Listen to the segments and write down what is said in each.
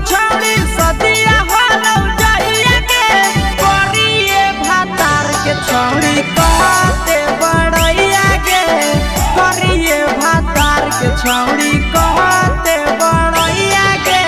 छौड़ी सदिया होलो जइया के करिए भातार के छौड़ी कहते बड़ैया के करिए भातार के छौड़ी कहते बड़ैया के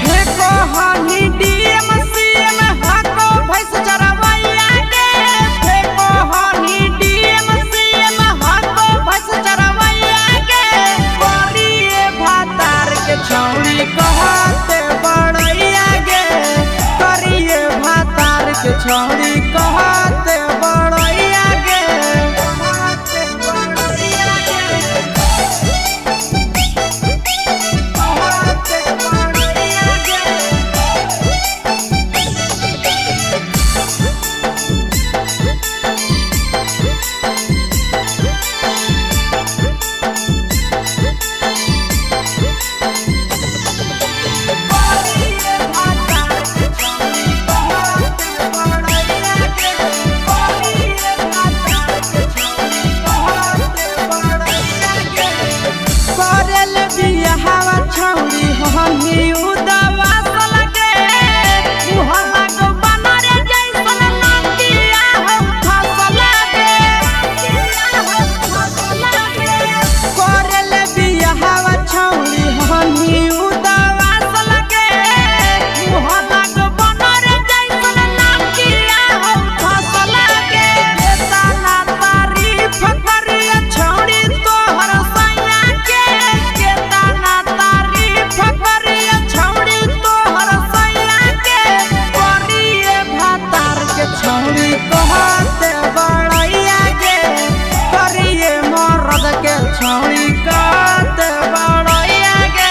फेको हनी डीएम सीएम हको भैंस चरवैया के फेको हनी डीएम सीएम हको भैंस चरवैया के करिए भातार के छौड़ी कहते बड़ैया के करिए भातार के छौड़ी कहते बड़ैया के छौड़ी हमी उदवा लगे मुहल्ला को बनरे जैसन नंदिया हम फसल करल बियाहवा छौड़ी हमी उदवा लगे मुहल्ला को बनरे जैसन नंदिया हम फसल केतना तारीफ करिए छौड़ी तोहर सैया के केतना फकरिया छौड़ी तोहर सैया के करिए भातार के छौड़ी कहते बड़ैया के करिए मर्द के छौड़ी कहते बड़ैया के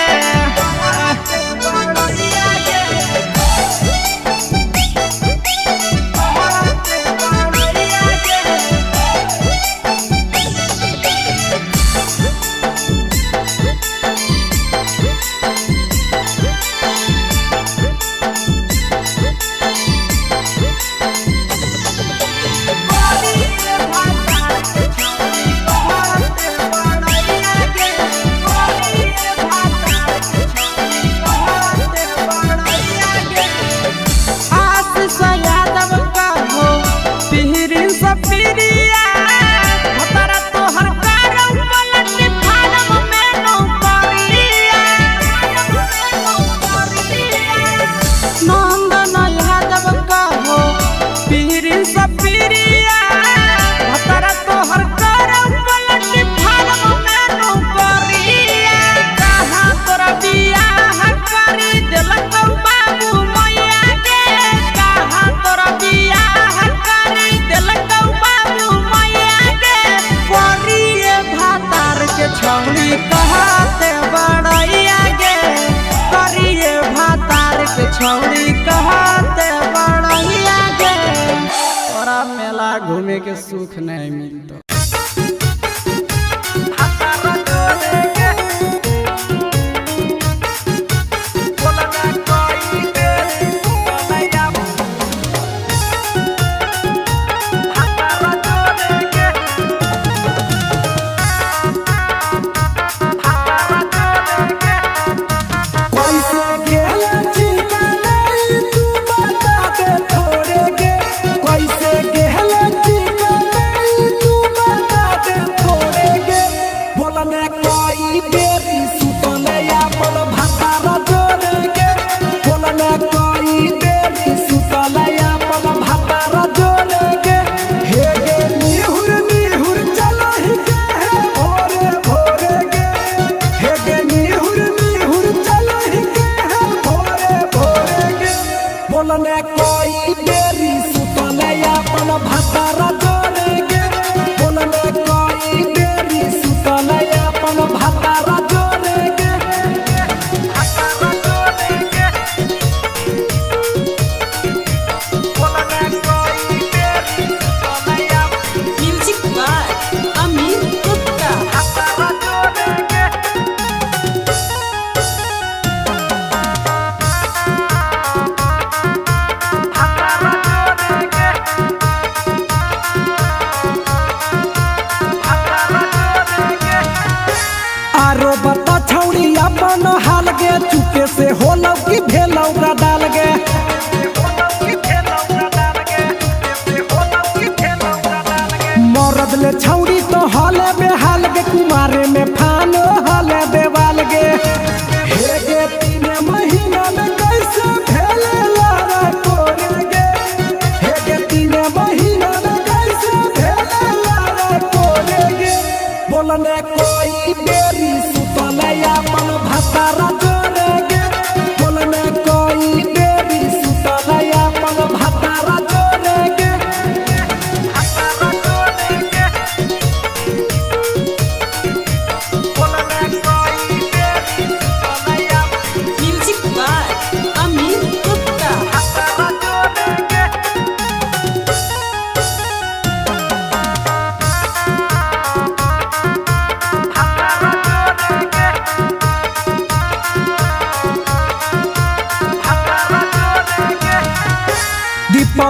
छौड़ी कहते बड़ैया के करिए भातार के छौड़ी कहते बड़ैया के तोरा मेला घूमे के सुख नहीं मिलता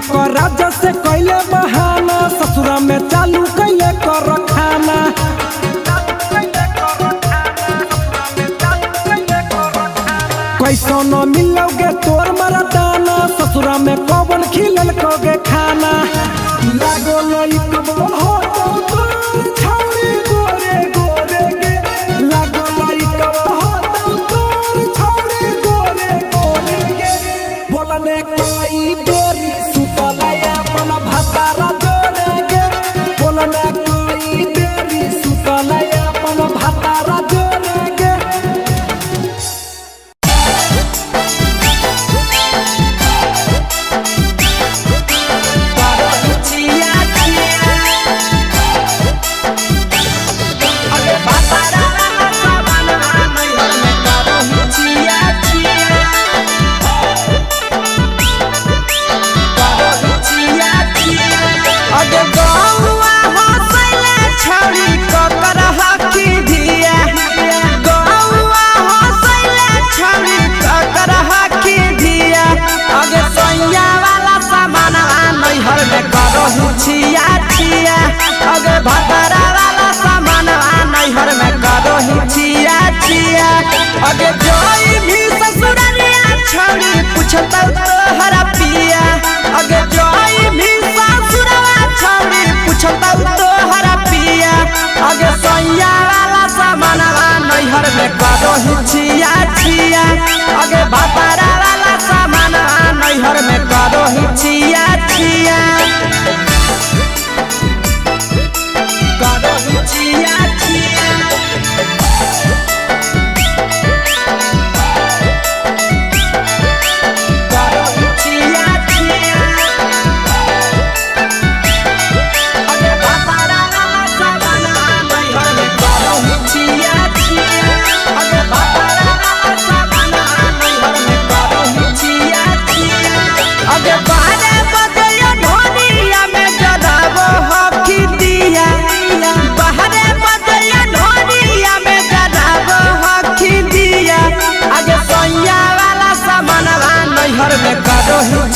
राजा से कैले बहाना ससुरा में चालू कैले कर खाना कैसो न मिलोगे तोर मरदाना ससुरा में कौन खिलल कोगे खाना लागो लइक हो छौरी गोरे गोरे गे लागो लइक हो छौरी गोरे गोरे गे बोलने कोई बेरी सुतलया मन भतारा जोरे गे बोलने कोई बेरी सुतलया मन भतारा जोरे गे छिया छिया अगे भतरा वाला सामान नैहर में करो ही छिया छिया अगे जोई भी ससुररिया छौड़ी पूछता तोहरा पिया अगे जोई भी ससुरवा छौड़ी पूछता तोहरा पिया अगे सैया वाला सामान नैहर में करो ही छिया छिया अगे भतरा वाला सामान नैहर में करो ही छिया छिया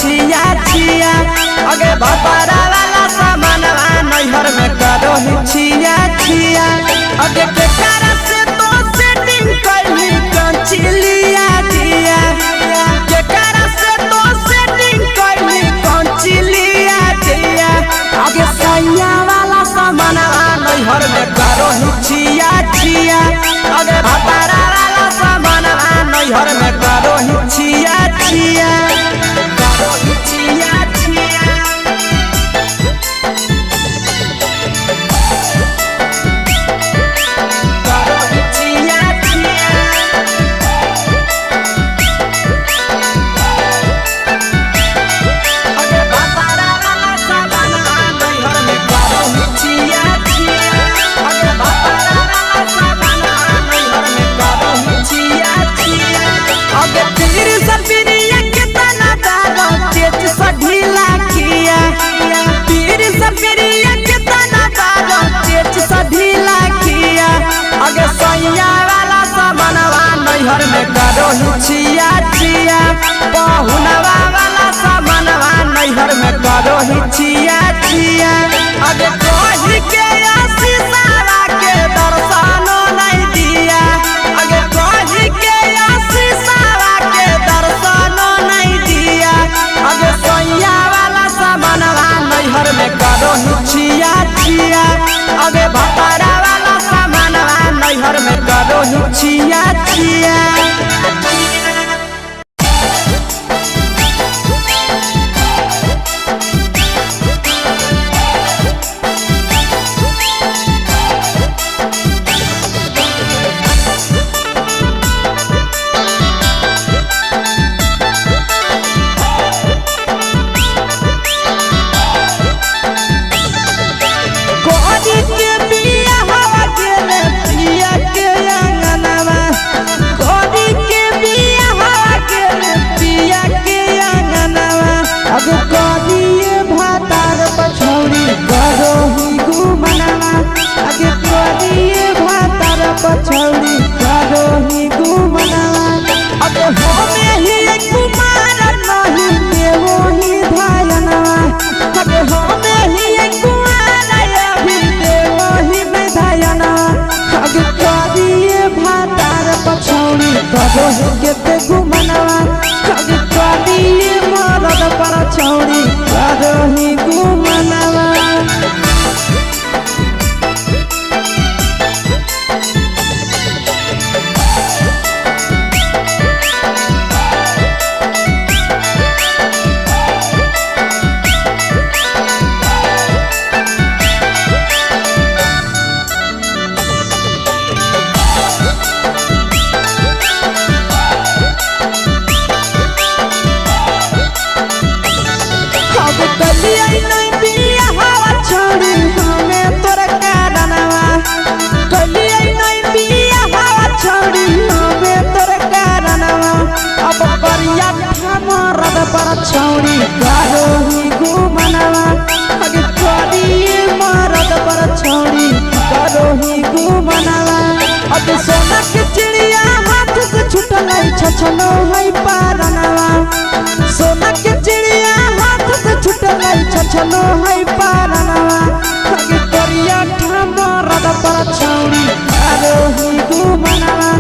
छिया छिया अगे भतरा वाला सामान नैहर में करो ही छिया छिया अगे केकरा से तो सेटिंग कैली कंचिलिया दिया केकरा से तो सेटिंग कैली कंचिलिया दिया अगे सैया वाला सामान नैहर में करो ही छिया छिया अगे भतरा वाला सामान नैहर में करो ही छिया छिया नैहर में करो ही छिया छिया पहुनवा वाला सामानवा नैहर में करो ही छिया छिया अगे कही के आशीषवा के दर्शनो नहीं दिया अगे कही के आशीषवा के दर्शनो नहीं दिया अगे सैया वाला सामानवा नैहर में करो ही छिया छिया अगे भतरा वाला सामानवा नैहर में करो ही छिया छिया के पर छौड़ी करोही घुमनवा अगे करिए मरद पर छौड़ी करोही घुमनवा अगे सोना के चिड़िया हाथ से छूटल छछनो है पारनवा सोना के चिड़िया हाथ से छूटल छछनो है पारनवा अगे करिया मरद पर छौड़ी करोही घुमनवा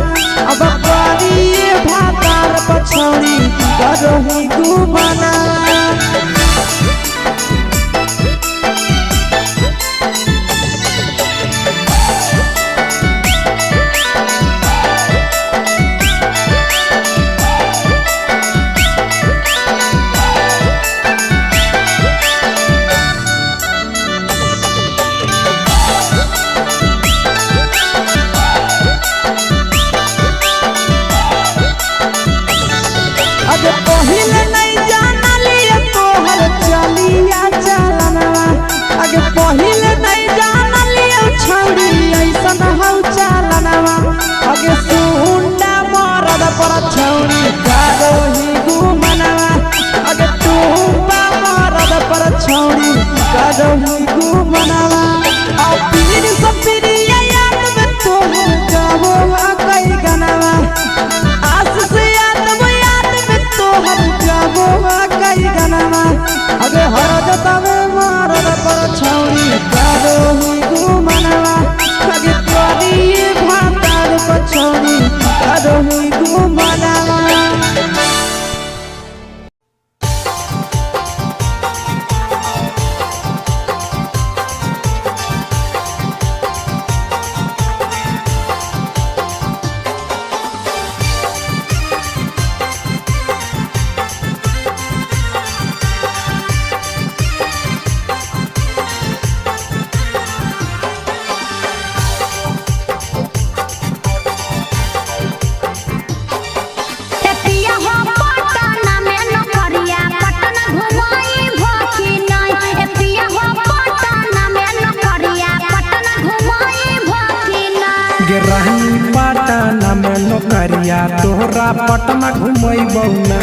अब करिए भातार पर छौड़ी करोही घुमनवा पहिले नहीं जानलिए तोहर चलिया चलनवा अगे पहिले नहीं जानलिए छौड़ी ऐसन हौ चलनवा अगे सुंडा मरद पर छौड़ी करोही घुमनवा अगे टूपा मरद पर छौड़ी करोही घुमनवा और पीर सब पीरिया याद में तोहर जाबो कई गनवा आस से हर जाबो कई गनवा अगे हर जतवे मरद पर छौड़ी करोही घुमनवा अगे करिए भातार पर छौड़ी करोही घुमनवा नौकरिया तोहरा पटना घुमैबौ ना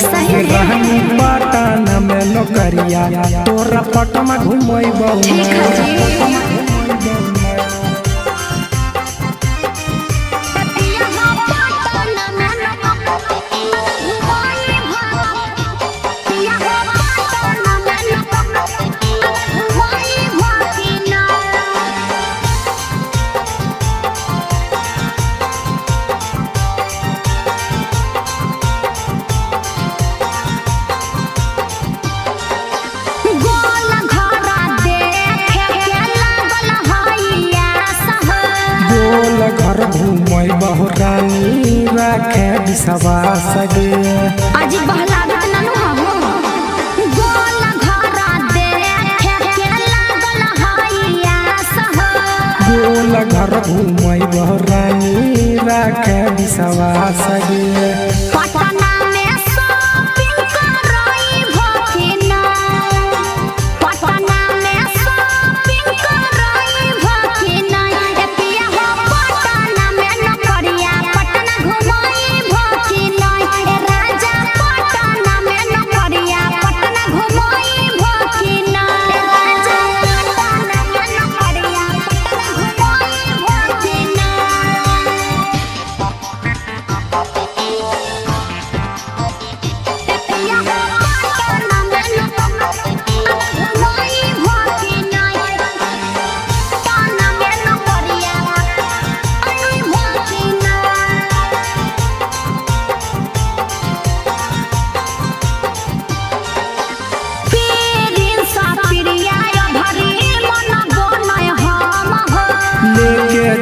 रहनी पटना में नौकरिया तोहरा पटना घुमैबौ ना बहुरानी राखे विश्वास गे आज बहला ननु हो गोल घरा देखे के लागल हैया सह गोल घर घूमै बहुरानी राखे विश्वास गे पटना में शॉपिंग करई भकिना पटना में शॉपिंग करई भकिना ए पिया हो पटना में नौकरिया पटना घुमई भकिना ए राजा पटना में नौकरिया पटना घुमई भकिना ए राजा पटना में नौकरिया पटना घुमई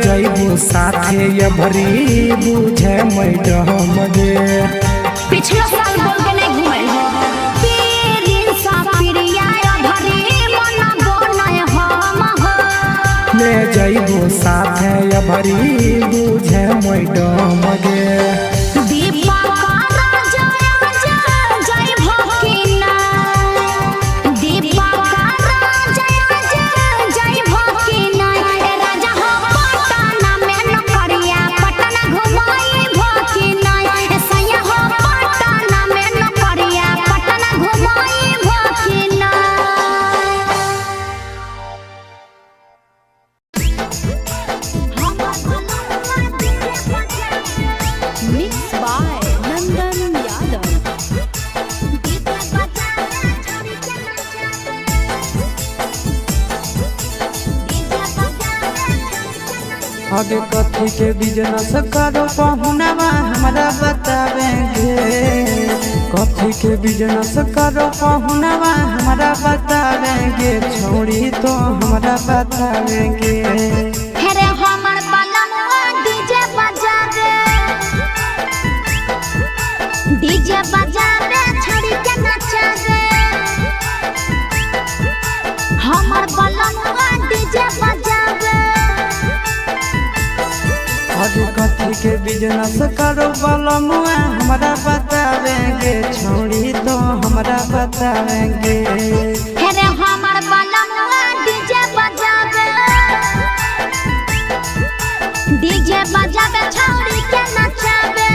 जइबो साथे ये भरी बुझे मैडम गे पिछला साल बोल के नहीं घुमल हो पीरिन सा पिरिया भरी मन बोनय हम हो ले जइबो साथे ये भरी बुझे मैडम गे दीपा का जय भकिना दीपा का जय भकिना ए राजा हो पटना में नौकरिया पटना घुमई भकिना ए सैया हो पटना में नौकरिया पटना आगे कथी के बिजनेस करो पहुनवा हमरा बतावेंगे। कथी के बिजनेस करो पहुनवा हमरा बतावेंगे। छोड़ी तो हमरा बतावेंगे। हेरे हमर बलनुआ डीजे बजावे छड़ी के नचावे। हमर बलनुआ डीजे बजावे। आगे कथी के बिजनेस करो बलनुआ हमरा बतावेंगे। छोड़ी तो हमरा बतावेंगे। हेरे हमर बलनुआ डीजे बजावे छड़ी के नचावे।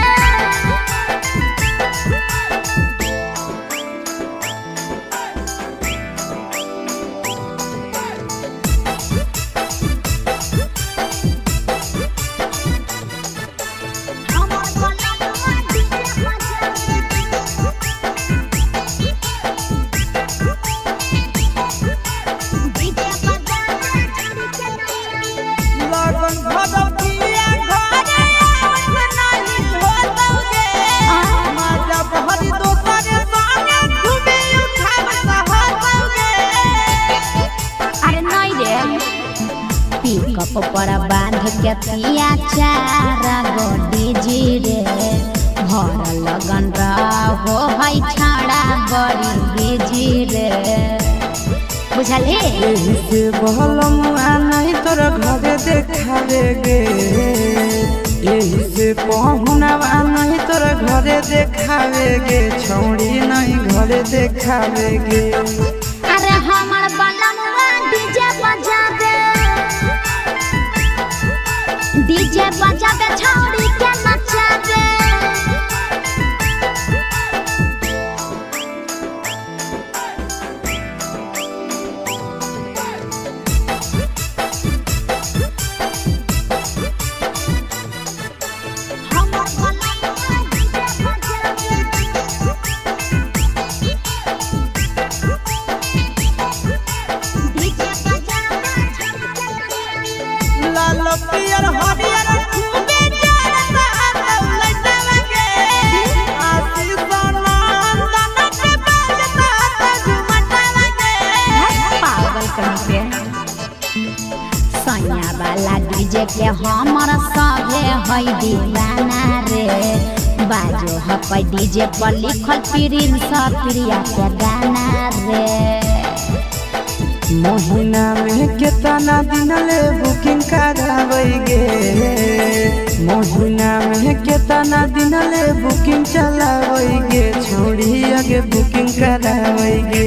पिकअप पर बांध के पिया चारा गोडी जी रे। भर लगन रहो है छाड़ा बड़ी बीजी रे। बुझली यही से बहलमुआ नहीं तोरा घरे देखावेगे। यही से पहुनवा नहीं तोरा घरे देखावेगे। छौड़ी नहीं घरे देखावेगे। अरे हमर बलनुआ डीजे बजावे छौड़ी के नचावे। लाल पियर हरियर खूबे जरता लटलगे। आशीष नंदन के बजता झुमटा लगे। पागल कहीं पे सैया वाला डीजे के हमर सभे है दीवाना रे। बाजो है डीजे पर लिखल प्रिंस प्रिया के गाना रे। महीना में कितना दिन ले बुकिंग करावेगे। महीना में कितना दिन ले बुकिंग चलावेगे। छोड़ी आगे बुकिंग करावेगे।